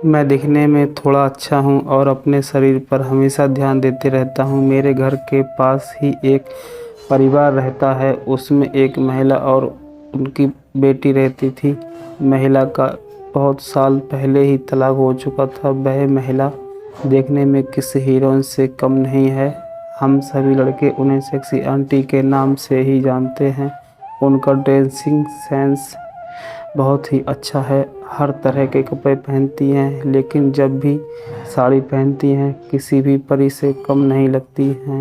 मैं दिखने में थोड़ा अच्छा हूँ और अपने शरीर पर हमेशा ध्यान देते रहता हूँ। मेरे घर के पास ही एक परिवार रहता है, उसमें एक महिला और उनकी बेटी रहती थी। महिला का बहुत साल पहले ही तलाक हो चुका था। वह महिला देखने में किसी हीरोइन से कम नहीं है। हम सभी लड़के उन्हें सेक्सी आंटी के नाम से ही जानते हैं। उनका ड्रेसिंग सेंस बहुत ही अच्छा है, हर तरह के कपड़े पहनती हैं, लेकिन जब भी साड़ी पहनती हैं किसी भी परी से कम नहीं लगती हैं।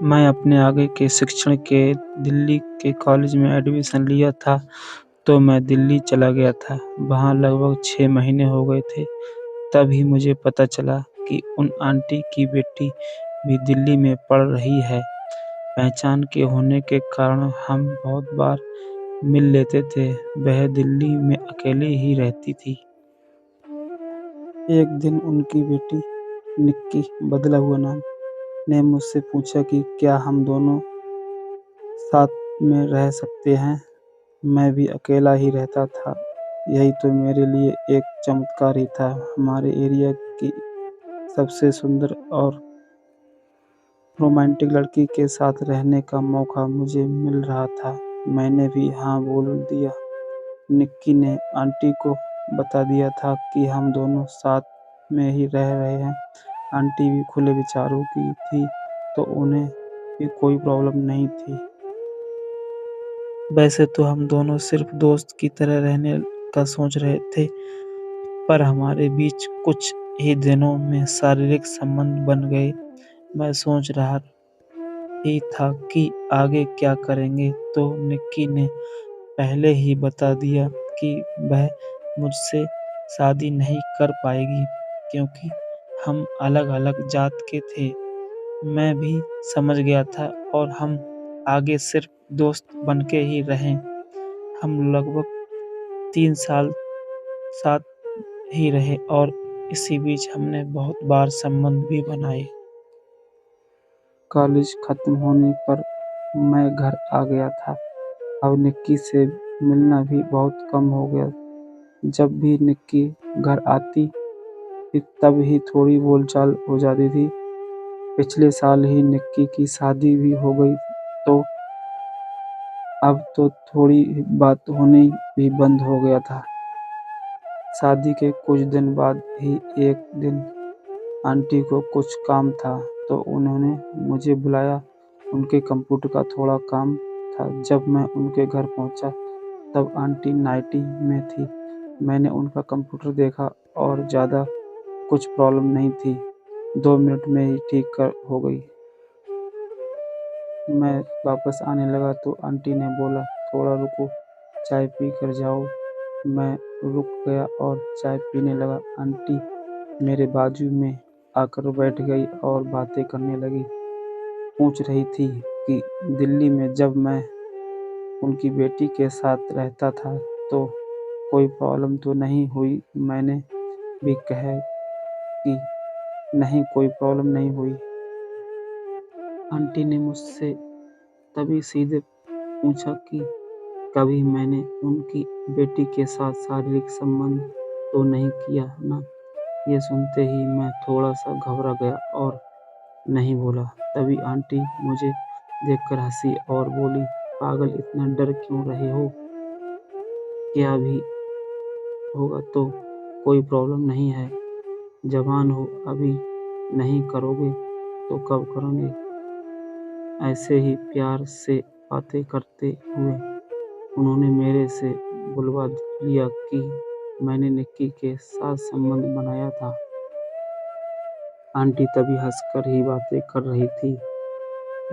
मैं अपने आगे के शिक्षण के दिल्ली के कॉलेज में एडमिशन लिया था, तो मैं दिल्ली चला गया था। वहाँ लगभग 6 महीने हो गए थे। तभी मुझे पता चला कि उन आंटी की बेटी भी दिल्ली में पढ़ रही है। पहचान के होने के कारण हम बहुत बार मिल लेते थे। वह दिल्ली में अकेली ही रहती थी। एक दिन उनकी बेटी निक्की, बदला हुआ नाम, ने मुझसे पूछा कि क्या हम दोनों साथ में रह सकते हैं। मैं भी अकेला ही रहता था। यही तो मेरे लिए एक चमत्कार ही था। हमारे एरिया की सबसे सुंदर और रोमांटिक लड़की के साथ रहने का मौका मुझे मिल रहा था। मैंने भी हाँ बोल दिया। निक्की ने आंटी को बता दिया था कि हम दोनों साथ में ही रह रहे हैं। आंटी भी खुले विचारों की थी, तो उन्हें भी कोई प्रॉब्लम नहीं थी। वैसे तो हम दोनों सिर्फ दोस्त की तरह रहने का सोच रहे थे, पर हमारे बीच कुछ ही दिनों में शारीरिक संबंध बन गए। मैं सोच रहा ही था कि आगे क्या करेंगे, तो निक्की ने पहले ही बता दिया कि वह मुझसे शादी नहीं कर पाएगी, क्योंकि हम अलग-अलग जात के थे। मैं भी समझ गया था और हम आगे सिर्फ दोस्त बनके ही रहें। हम लगभग 3 साल साथ ही रहे और इसी बीच हमने बहुत बार संबंध भी बनाए। कॉलेज खत्म होने पर मैं घर आ गया था। अब निक्की से मिलना भी बहुत कम हो गया। जब भी निक्की घर आती थी तब ही थोड़ी बोलचाल हो जाती थी। पिछले साल ही निक्की की शादी भी हो गई, तो अब तो थोड़ी बात होनी भी बंद हो गया था। शादी के कुछ दिन बाद ही एक दिन आंटी को कुछ काम था, तो उन्होंने मुझे बुलाया। उनके कंप्यूटर का थोड़ा काम था। जब मैं उनके घर पहुंचा तब आंटी नाइटी में थी। मैंने उनका कंप्यूटर देखा और ज़्यादा कुछ प्रॉब्लम नहीं थी। 2 मिनट में ही ठीक कर हो गई। मैं वापस आने लगा तो आंटी ने बोला, थोड़ा रुको, चाय पी कर जाओ। मैं रुक गया और चाय पीने लगा। आंटी मेरे बाजू में आकर बैठ गई और बातें करने लगी। पूछ रही थी कि दिल्ली में जब मैं उनकी बेटी के साथ रहता था तो कोई प्रॉब्लम तो नहीं हुई। मैंने भी कहा कि नहीं, कोई प्रॉब्लम नहीं हुई। आंटी ने मुझसे तभी सीधे पूछा कि कभी मैंने उनकी बेटी के साथ शारीरिक संबंध तो नहीं किया ना। ये सुनते ही मैं थोड़ा सा घबरा गया और नहीं बोला। तभी आंटी मुझे देखकर हंसी और बोली, पागल, इतना डर क्यों रहे हो? क्या भी होगा तो कोई प्रॉब्लम नहीं है। जवान हो, अभी नहीं करोगे तो कब करोगे? ऐसे ही प्यार से बातें करते हुए उन्होंने मेरे से बुलवा लिया कि मैंने निक्की के साथ संबंध बनाया था। आंटी तभी हंसकर ही बातें कर रही थी।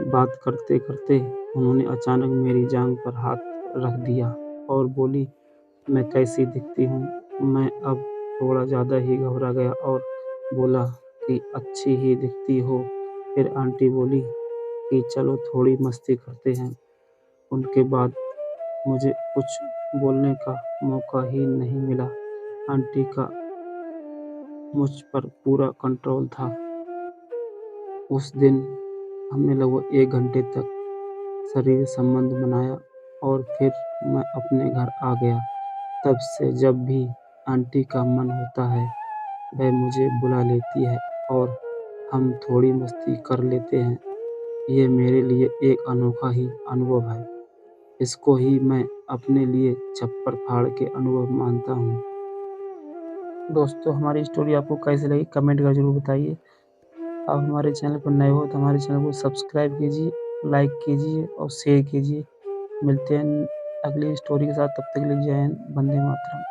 बात करते-करते उन्होंने अचानक मेरी जांघ पर हाथ रख दिया और बोली, मैं कैसी दिखती हूँ? मैं अब थोड़ा ज़्यादा ही घबरा गया और बोला कि अच्छी ही दिखती हो। फिर आंटी बोली कि चलो थोड़ी मस्ती करते हैं। उनके बाद मुझे कुछ बोलने का मौका ही नहीं मिला। आंटी का मुझ पर पूरा कंट्रोल था। उस दिन हमने लगभग 1 घंटे तक शारीरिक संबंध बनाया और फिर मैं अपने घर आ गया। तब से जब भी आंटी का मन होता है वह मुझे बुला लेती है और हम थोड़ी मस्ती कर लेते हैं। ये मेरे लिए एक अनोखा ही अनुभव है। इसको ही मैं अपने लिए छप्पर फाड़ के अनुभव मानता हूँ। दोस्तों, हमारी स्टोरी आपको कैसी लगी कमेंट कर ज़रूर बताइए। आप हमारे चैनल पर नए हो तो हमारे चैनल को सब्सक्राइब कीजिए, लाइक कीजिए और शेयर कीजिए। मिलते हैं अगली स्टोरी के साथ, तब तक के लिए जय हिंद, वंदे मातरम।